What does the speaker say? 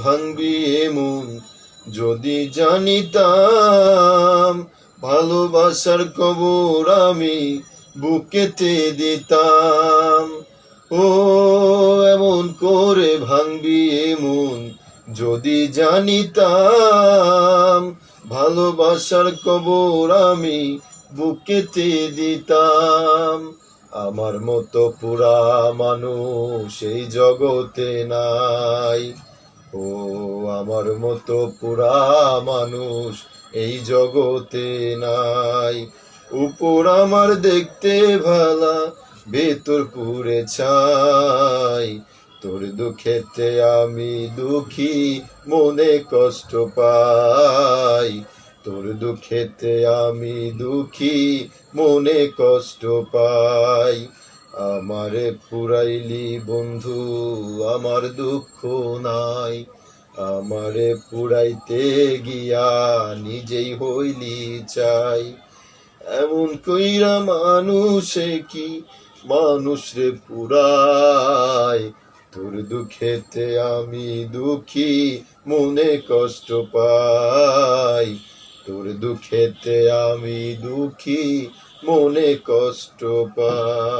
ভাঙবি এমন যদি জানিতাম, ভালোবাসার কবর আমি বুকেতে দিতাম। ও এমন করে ভাঙবি এমন যদি জানিতাম, ভালোবাসার কবর আমি বুকেতে দিতাম। আমার মতো পুরা মানুষ এই জগতে নাই, ও আমার মতো পুরা মানুষ এই জগতে নাই। উপর আমার দেখতে ভালা, ভেতর পুরে ছাই, তোর দুঃখেতে আমি দুঃখী মনে কষ্ট পাই, তোর দুঃখেতে আমি দুঃখী মনে কষ্ট পাই। আমারে পুরাইলি বন্ধু আমার দুঃখ নাই, আমারে পুরাইতে গিয়া নিজেই হইলি চাই। এমন কইরা মানুষে কি মানুষ রে পুরায়, তোর দুঃখেতে আমি দুঃখী মনে কষ্ট পাই, তোর দুঃখেতে আমি দুঃখী মনে কষ্ট পাই।